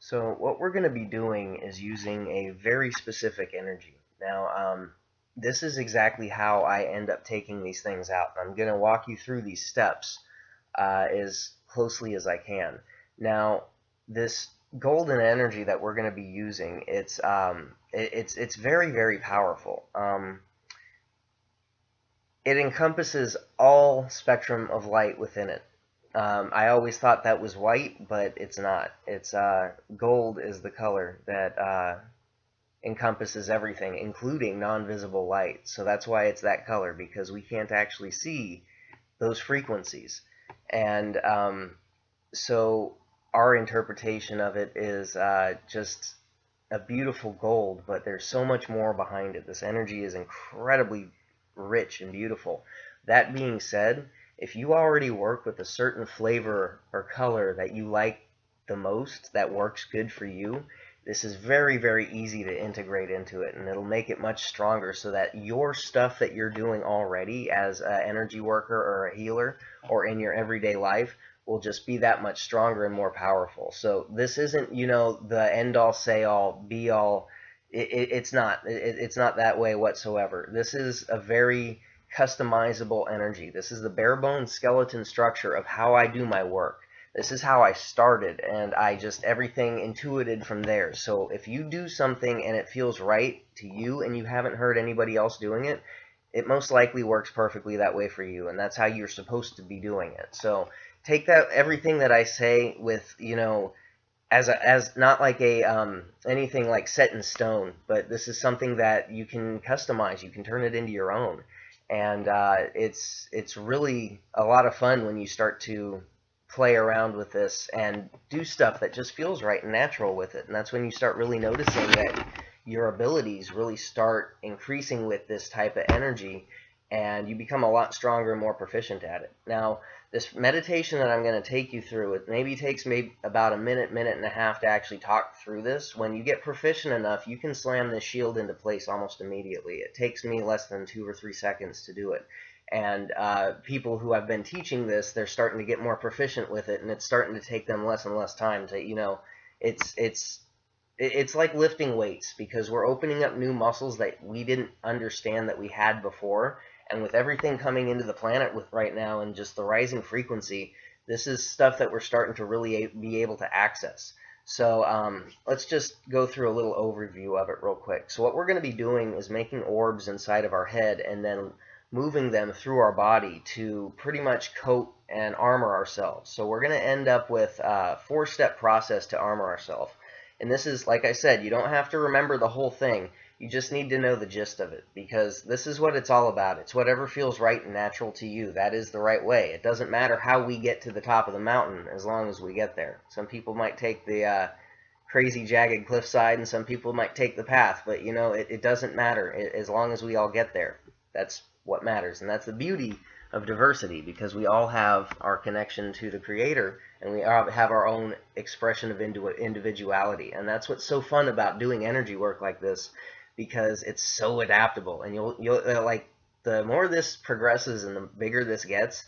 So what we're going to be doing is using a very specific energy. Now, this is exactly how I end up taking these things out. I'm going to walk you through these steps as closely as I can. Now, this golden energy that we're going to be using, it's very powerful. It encompasses all spectrum of light within it. I always thought that was white, but it's not. It's gold is the color that encompasses everything, including non-visible light. So that's why it's that color, because we can't actually see those frequencies. And so our interpretation of it is just a beautiful gold, but there's so much more behind it. This energy is incredibly rich and beautiful. That being said, if you already work with a certain flavor or color that you like the most, that works good for you, this is very easy to integrate into it, and it'll make it much stronger so that your stuff that you're doing already as an energy worker or a healer or in your everyday life will just be that much stronger and more powerful. So this isn't, the end all, say all, be all. It's not. It's not that way whatsoever. This is a very customizable energy. This is the bare bones skeleton structure of how I do my work. This is how I started, and I just everything intuited from there. So if you do something and it feels right to you and you haven't heard anybody else doing it, it most likely works perfectly that way for you, and that's how you're supposed to be doing it. So take that everything that I say with, as not like a anything like set in stone, but this is something that you can customize. You can turn it into your own, and it's really a lot of fun when you start to play around with this and do stuff that just feels right and natural with it. And that's when you start really noticing that your abilities really start increasing with this type of energy, and you become a lot stronger and more proficient at it. Now, this meditation that I'm going to take you through, it takes about a minute and a half to actually talk through this. When you get proficient enough, you can slam this shield into place almost immediately. It takes me less than 2 or 3 seconds to do it. And people who have been teaching this, they're starting to get more proficient with it, and it's starting to take them less and less time to, it's like lifting weights, because we're opening up new muscles that we didn't understand that we had before. And with everything coming into the planet with right now and just the rising frequency, this is stuff that we're starting to really be able to access. So let's just go through a little overview of it real quick. So what we're going to be doing is making orbs inside of our head and then moving them through our body to pretty much coat and armor ourselves. So we're going to end up with a 4-step process to armor ourselves. And this is, like I said, you don't have to remember the whole thing. You just need to know the gist of it, because this is what it's all about. It's whatever feels right and natural to you. That is the right way. It doesn't matter how we get to the top of the mountain as long as we get there. Some people might take the crazy jagged cliffside, and some people might take the path, but it doesn't matter as long as we all get there. That's what matters, and that's the beauty of diversity, because we all have our connection to the Creator, and we all have our own expression of individuality. And that's what's so fun about doing energy work like this, because it's so adaptable. And you'll like, the more this progresses and the bigger this gets,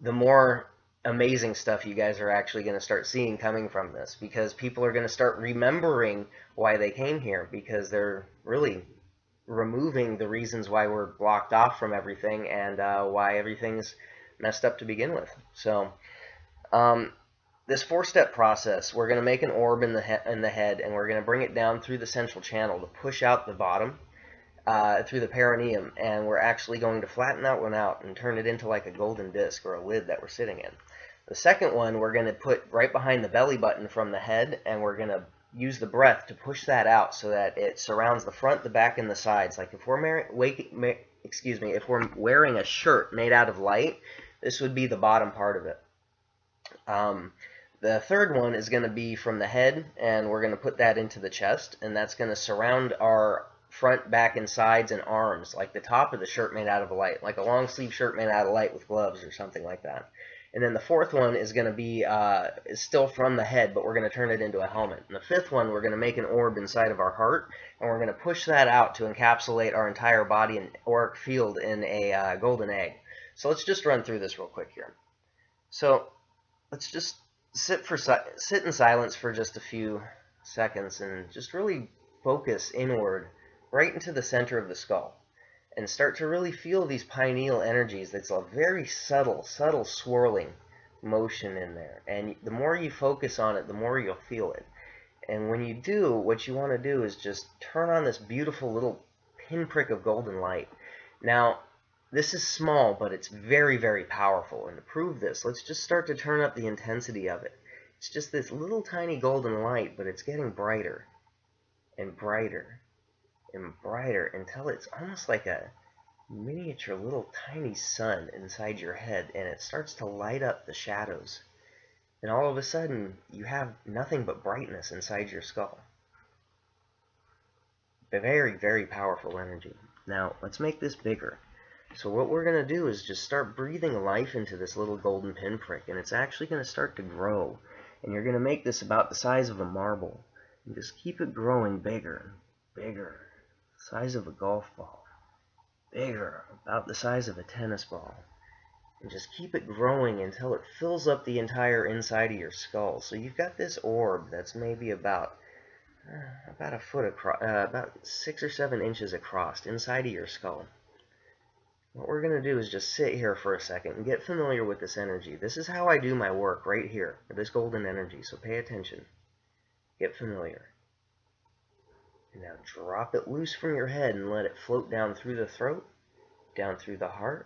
the more amazing stuff you guys are actually going to start seeing coming from this, because people are going to start remembering why they came here, because they're really removing the reasons why we're blocked off from everything, and why everything's messed up to begin with. So this 4-step process, we're going to make an orb in the head, and we're going to bring it down through the central channel to push out the bottom through the perineum, and we're actually going to flatten that one out and turn it into like a golden disc or a lid that we're sitting in. The second one we're going to put right behind the belly button from the head, and we're going to use the breath to push that out so that it surrounds the front, the back, and the sides. Like if we're if we're wearing a shirt made out of light, this would be the bottom part of it. The third one is going to be from the head, and we're going to put that into the chest, and that's going to surround our front, back, and sides and arms, like the top of the shirt made out of light, like a long sleeve shirt made out of light with gloves or something like that. And then the fourth one is going to be still from the head, but we're going to turn it into a helmet. And the fifth one, we're going to make an orb inside of our heart, and we're going to push that out to encapsulate our entire body and auric field in a golden egg. So let's just run through this real quick here. So let's just sit in silence for just a few seconds and just really focus inward right into the center of the skull and start to really feel these pineal energies. That's a very subtle swirling motion in there. And the more you focus on it, the more you'll feel it. And when you do, what you want to do is just turn on this beautiful little pinprick of golden light. Now, this is small, but it's very, very powerful. And to prove this, let's just start to turn up the intensity of it. It's just this little tiny golden light, but it's getting brighter and brighter and brighter until it's almost like a miniature little tiny sun inside your head, and it starts to light up the shadows. And all of a sudden, you have nothing but brightness inside your skull. A very, very powerful energy. Now, let's make this bigger. So what we're going to do is just start breathing life into this little golden pinprick, and it's actually going to start to grow. And you're going to make this about the size of a marble. And just keep it growing bigger, bigger, size of a golf ball, bigger, about the size of a tennis ball. And just keep it growing until it fills up the entire inside of your skull. So you've got this orb that's maybe about a foot across, about 6 or 7 inches across inside of your skull. What we're going to do is just sit here for a second and get familiar with this energy. This is how I do my work right here, with this golden energy, so pay attention. Get familiar. And now drop it loose from your head and let it float down through the throat, down through the heart,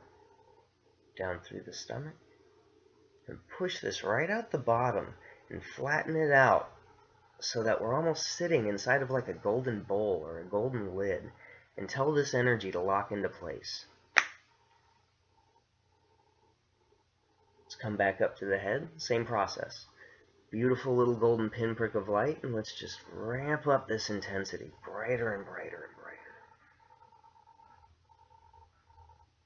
down through the stomach, and push this right out the bottom and flatten it out so that we're almost sitting inside of like a golden bowl or a golden lid, and tell this energy to lock into place. Let's come back up to the head, same process. Beautiful little golden pinprick of light, and let's just ramp up this intensity, brighter and brighter and brighter.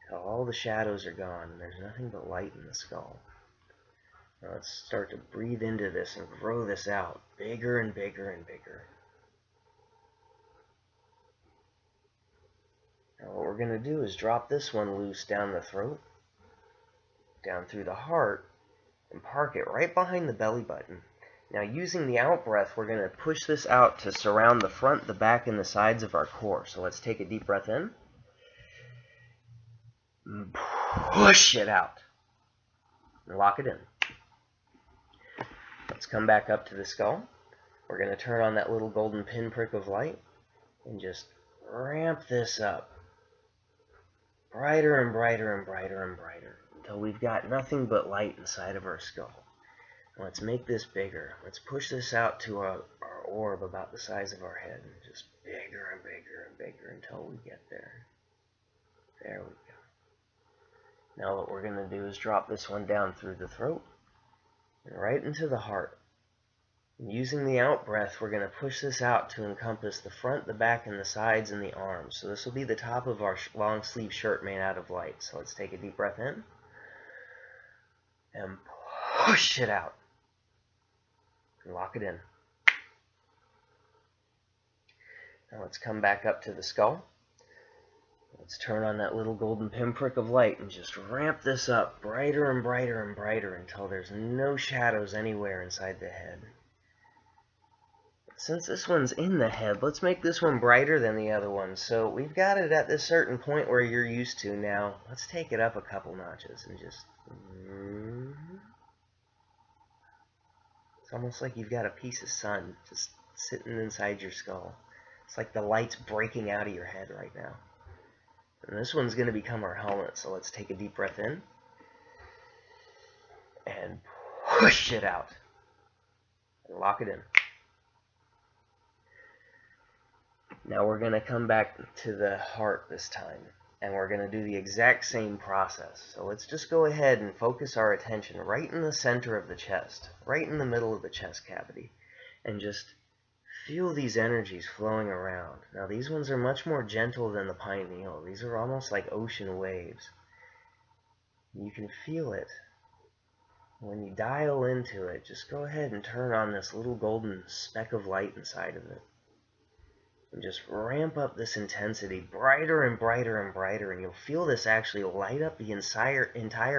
Till all the shadows are gone and there's nothing but light in the skull. Now let's start to breathe into this and grow this out, bigger and bigger and bigger. Now what we're going to do is drop this one loose down the throat, down through the heart, and park it right behind the belly button. Now using the out breath, we're going to push this out to surround the front, the back, and the sides of our core. So let's take a deep breath in. And push it out. And lock it in. Let's come back up to the skull. We're going to turn on that little golden pinprick of light and just ramp this up. Brighter and brighter and brighter and brighter until we've got nothing but light inside of our skull. Let's make this bigger. Let's push this out to our orb about the size of our head. And just bigger and bigger and bigger until we get there. There we go. Now what we're going to do is drop this one down through the throat and right into the heart. And using the out breath, we're going to push this out to encompass the front, the back, and the sides and the arms. So this will be the top of our long sleeve shirt made out of light. So let's take a deep breath in and push it out. And lock it in. Now let's come back up to the skull. Let's turn on that little golden pinprick of light and just ramp this up brighter and brighter and brighter until there's no shadows anywhere inside the head. Since this one's in the head, let's make this one brighter than the other one. So we've got it at this certain point where you're used to. Now let's take it up a couple notches and just... It's almost like you've got a piece of sun just sitting inside your skull. It's like the light's breaking out of your head right now. And this one's going to become our helmet, so let's take a deep breath in and push it out and lock it in. Now we're going to come back to the heart this time, and we're going to do the exact same process. So let's just go ahead and focus our attention right in the center of the chest, right in the middle of the chest cavity, and just feel these energies flowing around. Now these ones are much more gentle than the pineal. These are almost like ocean waves. You can feel it. When you dial into it, just go ahead and turn on this little golden speck of light inside of it. And just ramp up this intensity brighter and brighter and brighter, and you'll feel this actually light up the entire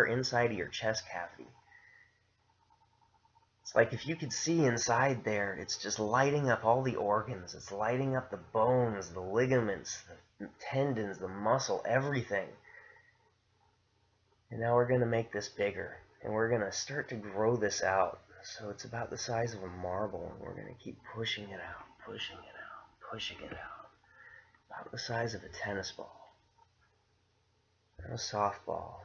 inside of your chest cavity. It's It's like if you could see inside there, it's just lighting up all the organs. It's lighting up the bones, the ligaments, the tendons, the muscle, everything. And now we're going to make this bigger. And we're going to start to grow this out. So it's about the size of a marble. And we're going to keep pushing it out, pushing it out, pushing it out. About the size of a tennis ball. Now a softball.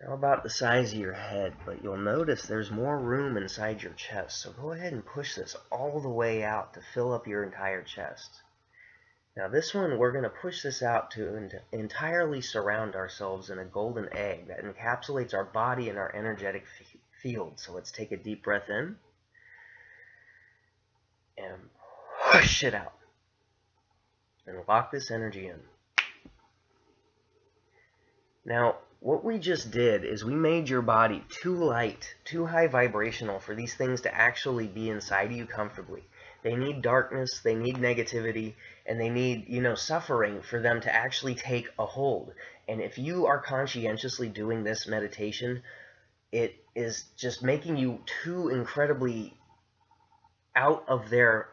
Now about the size of your head, but you'll notice there's more room inside your chest. So go ahead and push this all the way out to fill up your entire chest. Now this one, we're going to push this out to entirely surround ourselves in a golden egg that encapsulates our body and our energetic field. So let's take a deep breath in and push it out. And lock this energy in. Now, what we just did is we made your body too light, too high vibrational for these things to actually be inside of you comfortably. They need darkness, they need negativity, and they need, suffering for them to actually take a hold. And if you are conscientiously doing this meditation, it is just making you too incredibly out of their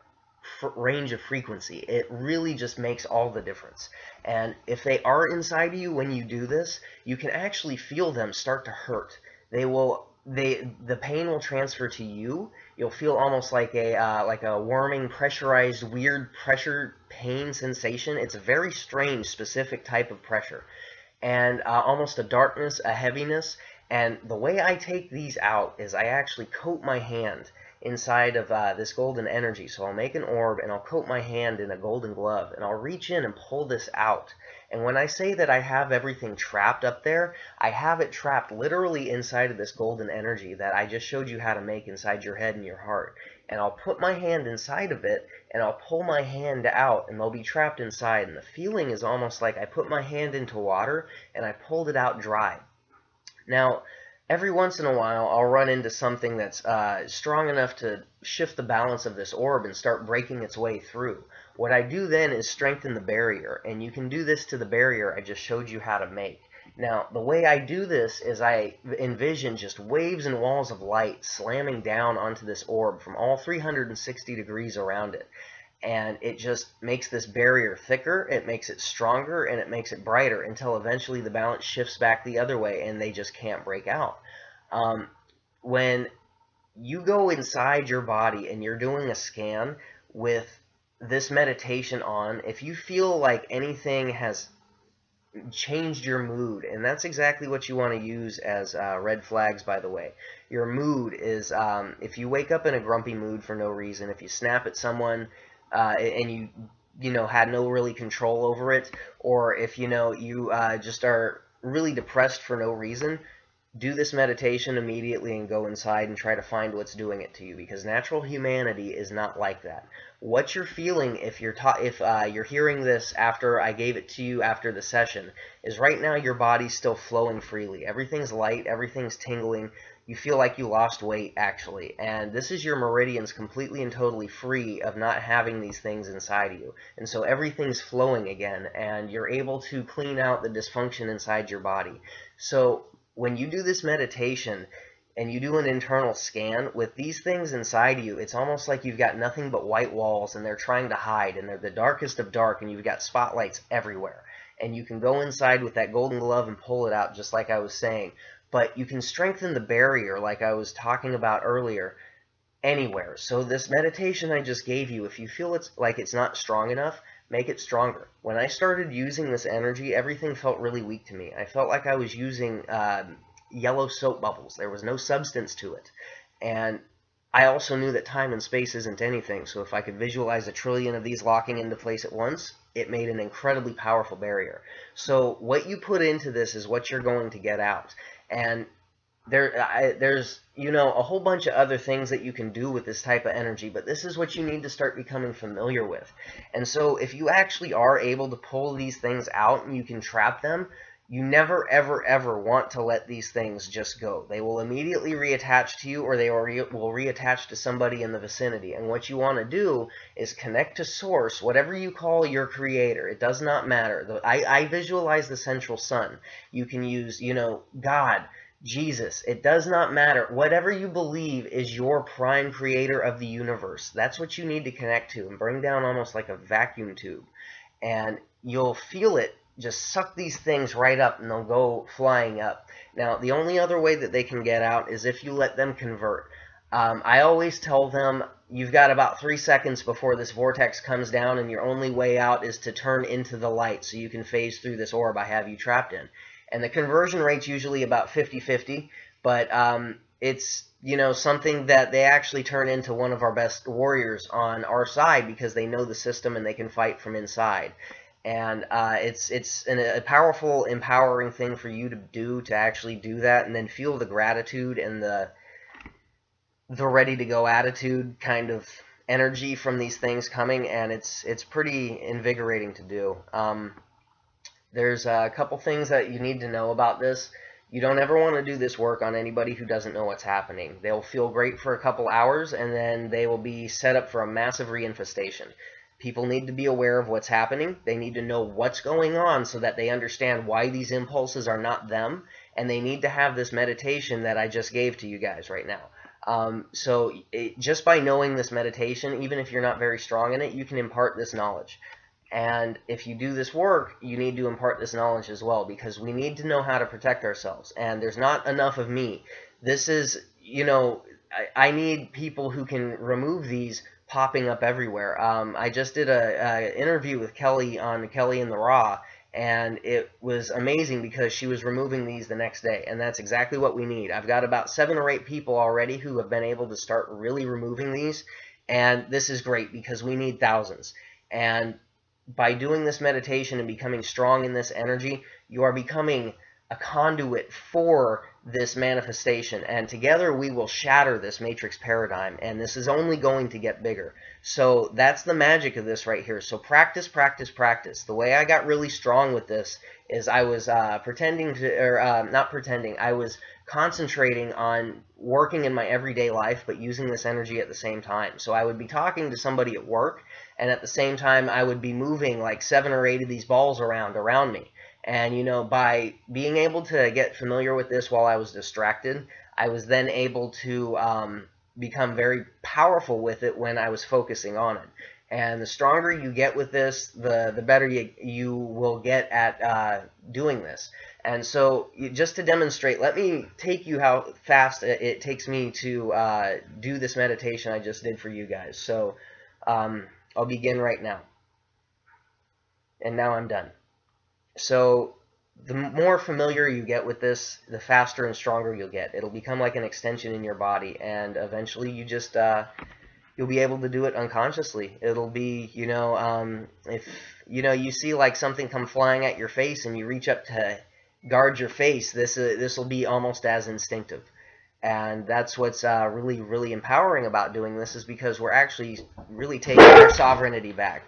range of frequency. It really just makes all the difference. And if they are inside of you when you do this, you can actually feel them start to hurt. The pain will transfer to you. You'll feel almost like a warming, pressurized, weird pressure pain sensation. It's a very strange, specific type of pressure, and almost a darkness, a heaviness. And the way I take these out is I actually coat my hand inside of this golden energy. So I'll make an orb and I'll coat my hand in a golden glove and I'll reach in and pull this out. And when I say that I have everything trapped up there, I have it trapped literally inside of this golden energy that I just showed you how to make inside your head and your heart. And I'll put my hand inside of it and I'll pull my hand out and they'll be trapped inside. And the feeling is almost like I put my hand into water and I pulled it out dry. Now, every once in a while, I'll run into something that's strong enough to shift the balance of this orb and start breaking its way through. What I do then is strengthen the barrier, and you can do this to the barrier I just showed you how to make. Now, the way I do this is I envision just waves and walls of light slamming down onto this orb from all 360 degrees around it. And it just makes this barrier thicker, it makes it stronger, and it makes it brighter until eventually the balance shifts back the other way and they just can't break out. When you go inside your body and you're doing a scan with this meditation on, if you feel like anything has changed your mood, and that's exactly what you want to use as red flags, by the way. Your mood is, if you wake up in a grumpy mood for no reason, if you snap at someone, and you had no really control over it, or if you just are really depressed for no reason, do this meditation immediately and go inside and try to find what's doing it to you, because natural humanity is not like that. What you're feeling if you're hearing this after I gave it to you after the session is right now your body's still flowing freely. Everything's light, everything's tingling. You feel like you lost weight, actually. And this is your meridians completely and totally free of not having these things inside of you. And so everything's flowing again, and you're able to clean out the dysfunction inside your body. So when you do this meditation and you do an internal scan with these things inside of you, it's almost like you've got nothing but white walls and they're trying to hide, and they're the darkest of dark, and you've got spotlights everywhere. And you can go inside with that golden glove and pull it out, just like I was saying. But you can strengthen the barrier, like I was talking about earlier, anywhere. So this meditation I just gave you, if you feel like it's not strong enough, make it stronger. When I started using this energy, everything felt really weak to me. I felt like I was using yellow soap bubbles. There was no substance to it. And I also knew that time and space isn't anything, so if I could visualize 1 trillion of these locking into place at once, it made an incredibly powerful barrier. So what you put into this is what you're going to get out. And there's a whole bunch of other things that you can do with this type of energy, but this is what you need to start becoming familiar with. And so if you actually are able to pull these things out and you can trap them, you never, ever, ever want to let these things just go. They will immediately reattach to you, or they will reattach to somebody in the vicinity. And what you want to do is connect to source, whatever you call your creator. It does not matter. I visualize the central sun. You can use, God, Jesus. It does not matter. Whatever you believe is your prime creator of the universe. That's what you need to connect to and bring down almost like a vacuum tube. And you'll feel it just suck these things right up and they'll go flying up. Now, the only other way that they can get out is if you let them convert. I always tell them you've got about 3 seconds before this vortex comes down, and your only way out is to turn into the light so you can phase through this orb I have you trapped in. And the conversion rate's usually about 50-50, but it's something that they actually turn into one of our best warriors on our side because they know the system and they can fight from inside. And it's a powerful, empowering thing for you to do, to actually do that, and then feel the gratitude and the ready to go attitude kind of energy from these things coming, and it's pretty invigorating to do. There's a couple things that you need to know about this. You don't ever want to do this work on anybody who doesn't know what's happening. They'll feel great for a couple hours, and then they will be set up for a massive reinfestation. People need to be aware of what's happening. They need to know what's going on so that they understand why these impulses are not them, and they need to have this meditation that I just gave to you guys right now. Just by knowing this meditation, even if you're not very strong in it, you can impart this knowledge. And if you do this work, you need to impart this knowledge as well, because we need to know how to protect ourselves. And there's not enough of me. This is, I need people who can remove these popping up everywhere. I just did a interview with Kelly on Kelly in the Raw, and it was amazing because she was removing these the next day, and that's exactly what we need. I've got about 7 or 8 people already who have been able to start really removing these, and this is great because we need thousands. And by doing this meditation and becoming strong in this energy, you are becoming a conduit for this manifestation, and together we will shatter this matrix paradigm, and this is only going to get bigger. So that's the magic of this right here. So practice, practice, practice. The way I got really strong with this is I was not pretending, I was concentrating on working in my everyday life, but using this energy at the same time. So I would be talking to somebody at work, and at the same time I would be moving like 7 or 8 of these balls around me. And by being able to get familiar with this while I was distracted, I was then able to become very powerful with it when I was focusing on it. And the stronger you get with this, the better you will get at doing this. And so just to demonstrate, let me take you how fast it takes me to do this meditation I just did for you guys. So I'll begin right now. And now I'm done. So the more familiar you get with this, the faster and stronger you'll get. It'll become like an extension in your body, and eventually you just you'll be able to do it unconsciously. It'll be, if you see like something come flying at your face and you reach up to guard your face, this will be almost as instinctive. And that's what's really, really empowering about doing this, is because we're actually really taking our sovereignty back.